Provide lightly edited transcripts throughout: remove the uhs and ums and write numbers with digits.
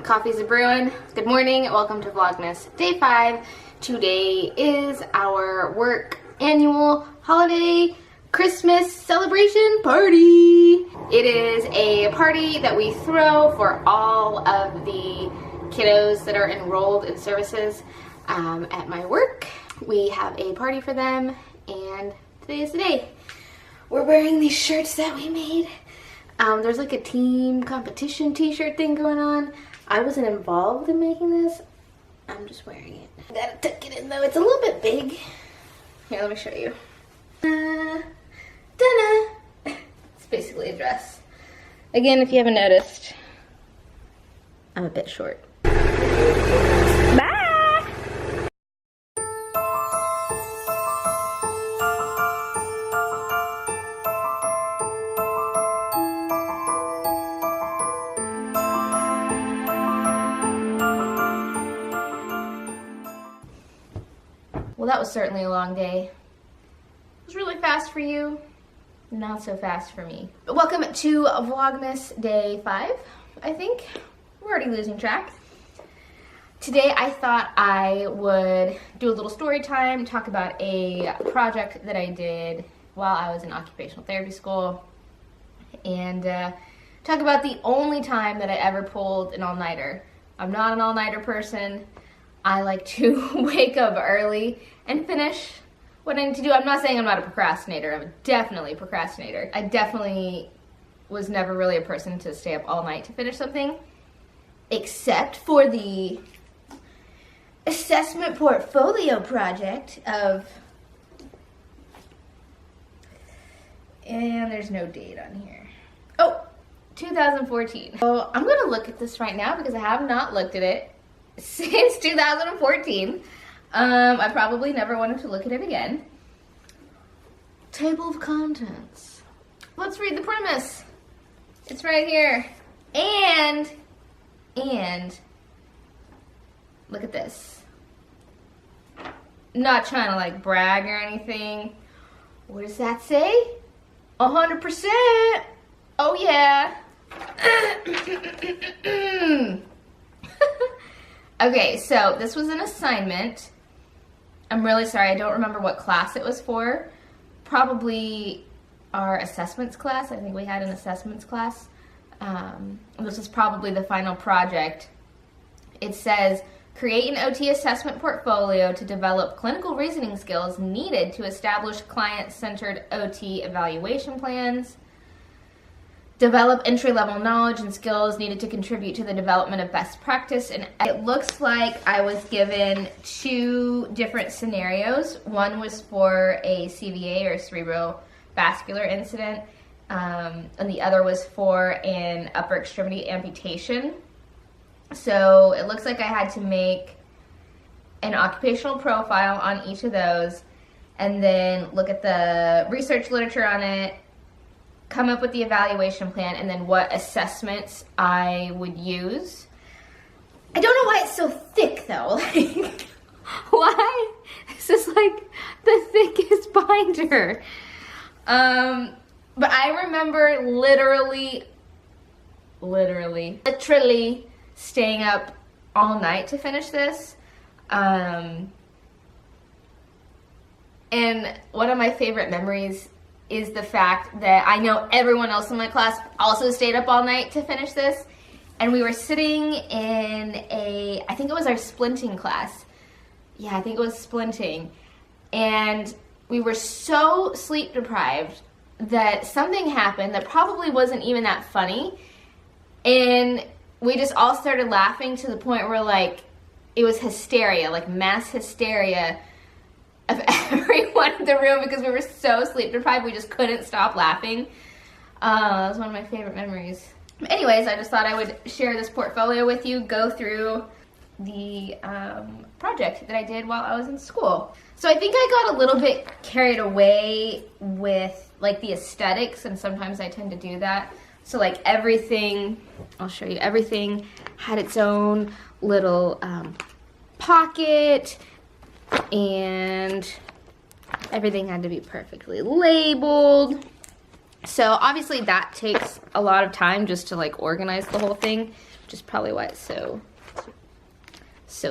Coffee's a brewing. Good morning. Welcome to Vlogmas Day 5. Today is our work annual holiday Christmas celebration party. It is a party that we throw for all of the kiddos that are enrolled in services at my work. We have a party for them, and today is the day. We're wearing these shirts that we made. There's like a team competition t-shirt thing going on. I wasn't involved in making this. I'm just wearing it. I gotta tuck it in though. It's a little bit big. Here, let me show you. Ta-da! It's basically a dress. Again, if you haven't noticed, I'm a bit short. Bye! Well, that was certainly a long day. It was really fast for you, not so fast for me. But welcome to Vlogmas Day 5, I think. We're already losing track. Today I thought I would do a little story time, talk about a project that I did while I was in occupational therapy school, and talk about the only time that I ever pulled an all-nighter. I'm not an all-nighter person. I like to wake up early and finish what I need to do. I'm not saying I'm not a procrastinator. I'm definitely a procrastinator. I definitely was never really a person to stay up all night to finish something, except for the assessment portfolio project of, and there's no date on here. Oh, 2014. So I'm gonna look at this right now because I have not looked at it since 2014. I probably never wanted to look at it again. Table of contents. Let's read the premise. It's right here. And look at this. Not trying to like brag or anything. What does that say? 100%. Oh yeah. Okay, so this was an assignment. I'm really sorry, I don't remember what class it was for. Probably our assessments class. I think we had an assessments class. This is probably the final project. It says, create an OT assessment portfolio to develop clinical reasoning skills needed to establish client-centered OT evaluation plans. Develop entry-level knowledge and skills needed to contribute to the development of best practice. And it looks like I was given 2 different scenarios. One was for a CVA, or cerebrovascular incident, and the other was for an upper extremity amputation. So it looks like I had to make an occupational profile on each of those, and then look at the research literature on it, come up with the evaluation plan, and then what assessments I would use. I don't know why it's so thick though. Like, why? This is like the thickest binder. But I remember literally staying up all night to finish this. And one of my favorite memories is the fact that I know everyone else in my class also stayed up all night to finish this. And we were sitting in I think it was our splinting class. Yeah, I think it was splinting. And we were so sleep deprived that something happened that probably wasn't even that funny. And we just all started laughing to the point where like, it was hysteria, like mass hysteria of everyone in the room because we were so sleep deprived, we just couldn't stop laughing. That was one of my favorite memories. Anyways, I just thought I would share this portfolio with you, go through the project that I did while I was in school. So I think I got a little bit carried away with like the aesthetics, and sometimes I tend to do that. So like everything, I'll show you, everything had its own little pocket, and everything had to be perfectly labeled. So obviously that takes a lot of time just to like organize the whole thing, which is probably why it's so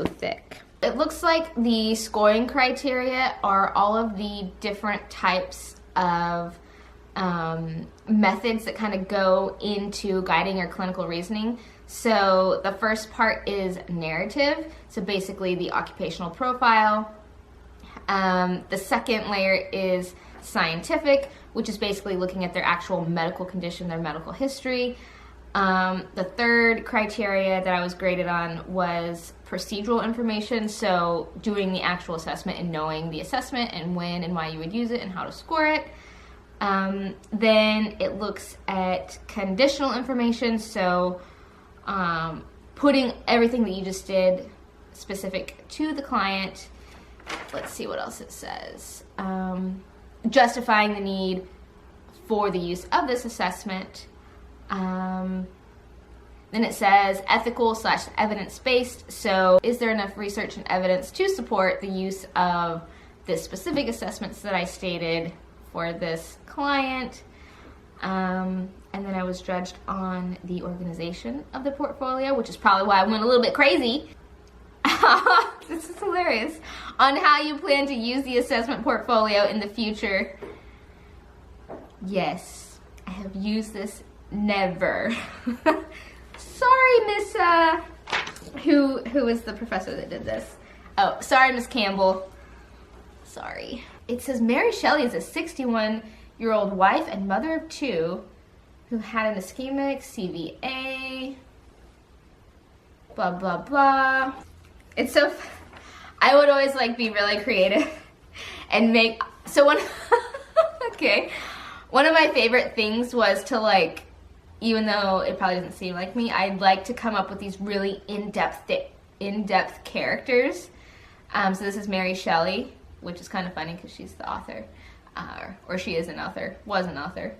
thick. It looks like the scoring criteria are all of the different types of methods that kind of go into guiding your clinical reasoning. So the first part is narrative, so basically the occupational profile. The second layer is scientific, which is basically looking at their actual medical condition, their medical history. The third criteria that I was graded on was procedural information, so doing the actual assessment and knowing the assessment and when and why you would use it and how to score it. Then it looks at conditional information, so putting everything that you just did specific to the client. Let's see what else it says. Justifying the need for the use of this assessment. Then it says ethical / evidence-based. So is there enough research and evidence to support the use of the specific assessments that I stated for this client? And then I was judged on the organization of the portfolio, which is probably why I went a little bit crazy. This is hilarious. On how you plan to use the assessment portfolio in the future. Yes, I have used this never. Sorry, Miss, who is the professor that did this? Oh, sorry, Miss Campbell. Sorry. It says Mary Shelley is a 61-year-old wife and mother of 2 who had an ischemic CVA. Blah, blah, blah. It's so, I would always like be really creative and make, so one, okay. One of my favorite things was to like, even though it probably doesn't seem like me, I'd like to come up with these really in-depth characters. So this is Mary Shelley, which is kind of funny because she's the author, or she is an author, was an author.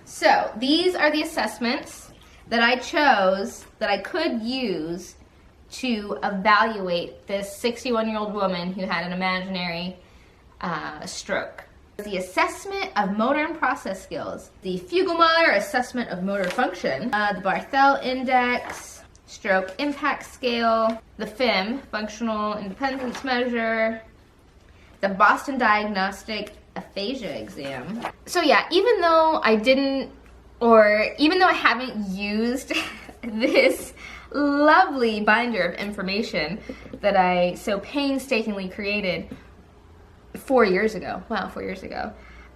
So these are the assessments that I chose that I could use to evaluate this 61-year-old woman who had an imaginary stroke. The assessment of motor and process skills, the Fuglemeyer assessment of motor function, the Barthel index, stroke impact scale, the FIM, functional independence measure, the Boston Diagnostic Aphasia exam. So yeah, even though I haven't used this lovely binder of information that I so painstakingly created 4 years ago. Wow, 4 years ago.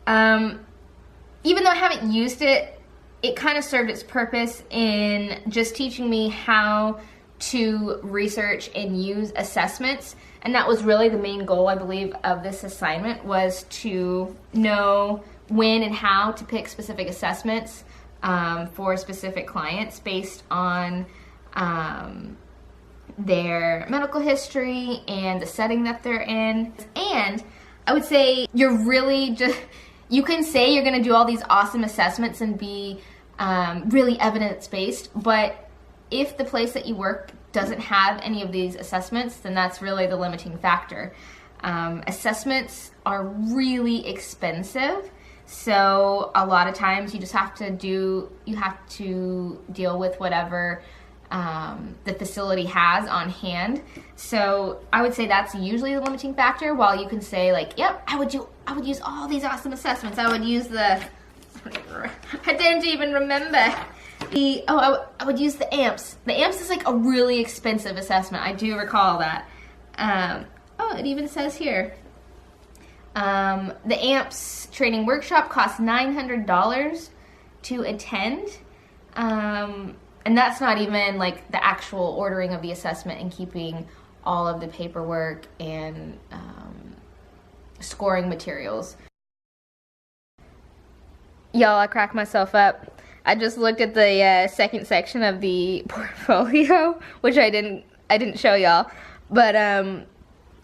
Even though I haven't used it, it kind of served its purpose in just teaching me how to research and use assessments. And that was really the main goal, I believe, of this assignment, was to know when and how to pick specific assessments for specific clients based on their medical history and the setting that they're in. And I would say you're really just, you can say you're going to do all these awesome assessments and be really evidence-based, but if the place that you work doesn't have any of these assessments, then that's really the limiting factor. Assessments are really expensive, so a lot of times you just have to deal with whatever the facility has on hand. So I would say that's usually the limiting factor, while you can say like, yep, I would use all these awesome assessments. I would use I didn't even remember. I would use the AMPS. The AMPS is like a really expensive assessment. I do recall that. Oh, it even says here. The AMPS training workshop costs $900 to attend. And that's not even like the actual ordering of the assessment and keeping all of the paperwork and scoring materials. Y'all, I cracked myself up. I just looked at the second section of the portfolio, which I didn't show y'all. But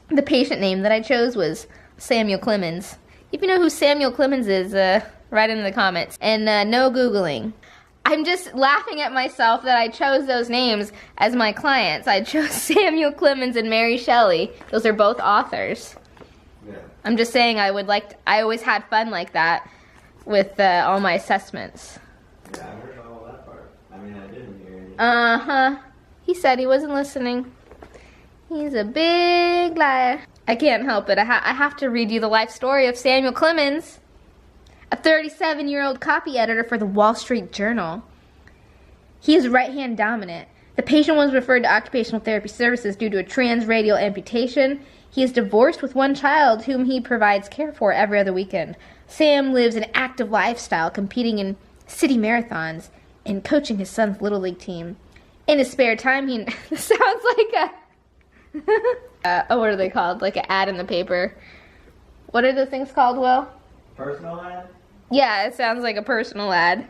the patient name that I chose was Samuel Clemens. If you know who Samuel Clemens is, write in the comments. And no Googling. I'm just laughing at myself that I chose those names as my clients. I chose Samuel Clemens and Mary Shelley. Those are both authors. Yeah. I'm just saying I always had fun like that. with all my assessments. Yeah, I heard all that part. I mean, I didn't hear anything. Uh-huh. He said he wasn't listening. He's a big liar. I can't help it. I have to read you the life story of Samuel Clemens, a 37-year-old copy editor for the Wall Street Journal. He is right-hand dominant. The patient was referred to occupational therapy services due to a transradial amputation. He is divorced with one child whom he provides care for every other weekend. Sam lives an active lifestyle, competing in city marathons and coaching his son's Little League team. In his spare time, he... This sounds like a... what are they called? Like an ad in the paper. What are the things called, Will? Personal ad? Yeah, it sounds like a personal ad.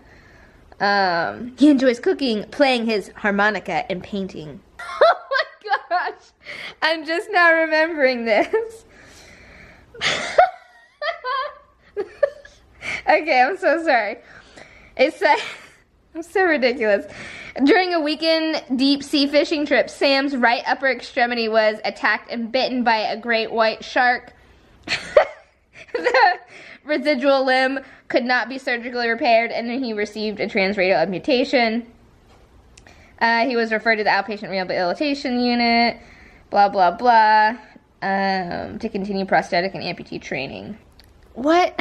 He enjoys cooking, playing his harmonica, and painting. Oh my gosh! I'm just now remembering this. Okay, I'm so sorry. It said... I'm so ridiculous. During a weekend deep sea fishing trip, Sam's right upper extremity was attacked and bitten by a great white shark. The residual limb could not be surgically repaired, and then he received a transradial amputation. He was referred to the outpatient rehabilitation unit, blah, blah, blah, to continue prosthetic and amputee training. What?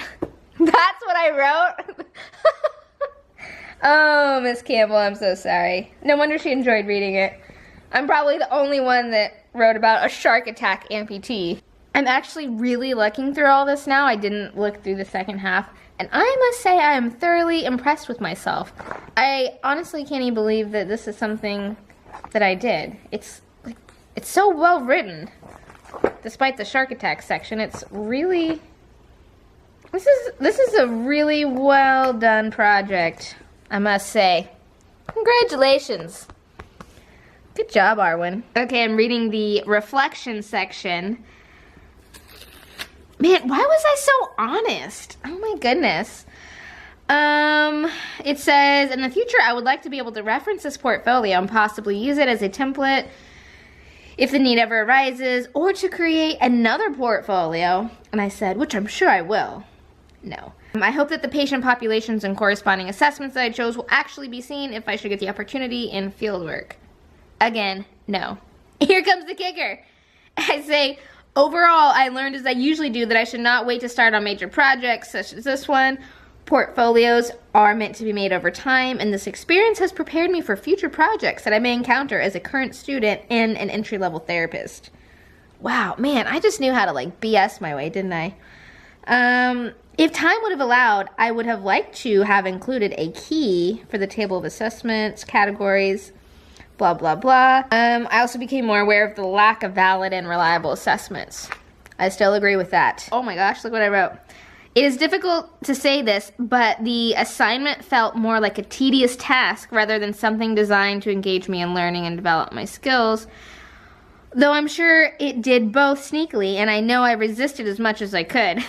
That's what I wrote? Oh, Miss Campbell, I'm so sorry. No wonder she enjoyed reading it. I'm probably the only one that wrote about a shark attack amputee. I'm actually really looking through all this now. I didn't look through the second half, and I must say I am thoroughly impressed with myself. I honestly can't even believe that this is something that I did. It's so well written. Despite the shark attack section, it's really... This is a really well done project, I must say. Congratulations. Good job, Arwen. Okay, I'm reading the reflection section. Man, why was I so honest? Oh my goodness. It says, in the future, I would like to be able to reference this portfolio and possibly use it as a template if the need ever arises, or to create another portfolio. And I said, which I'm sure I will. No. I hope that the patient populations and corresponding assessments that I chose will actually be seen if I should get the opportunity in fieldwork. Again, no. Here comes the kicker. I say, overall, I learned, as I usually do, that I should not wait to start on major projects such as this one. Portfolios are meant to be made over time, and this experience has prepared me for future projects that I may encounter as a current student and an entry-level therapist. Wow, man, I just knew how to, like, BS my way, didn't I? If time would have allowed, I would have liked to have included a key for the table of assessments, categories, blah, blah, blah. I also became more aware of the lack of valid and reliable assessments. I still agree with that. Oh my gosh, look what I wrote. It is difficult to say this, but the assignment felt more like a tedious task rather than something designed to engage me in learning and develop my skills. Though I'm sure it did both sneakily, and I know I resisted as much as I could.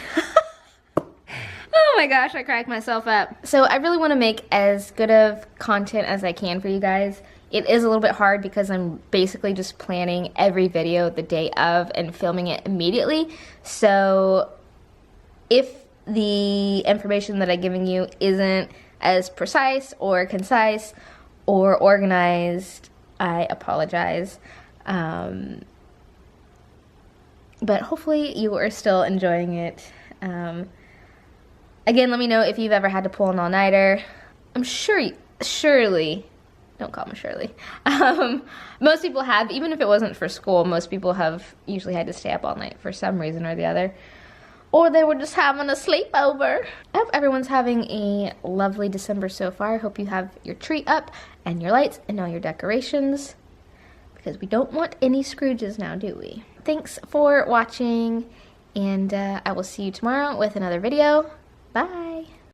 Oh my gosh, I cracked myself up. So I really want to make as good of content as I can for you guys. It is a little bit hard because I'm basically just planning every video the day of and filming it immediately. So if the information that I'm giving you isn't as precise or concise or organized, I apologize. But hopefully you are still enjoying it. Again, let me know if you've ever had to pull an all-nighter. I'm sure, Shirley, don't call me Shirley. Most people have, even if it wasn't for school, most people have usually had to stay up all night for some reason or the other. Or they were just having a sleepover. I hope everyone's having a lovely December so far. I hope you have your tree up and your lights and all your decorations, because we don't want any Scrooges now, do we? Thanks for watching, and I will see you tomorrow with another video. Bye!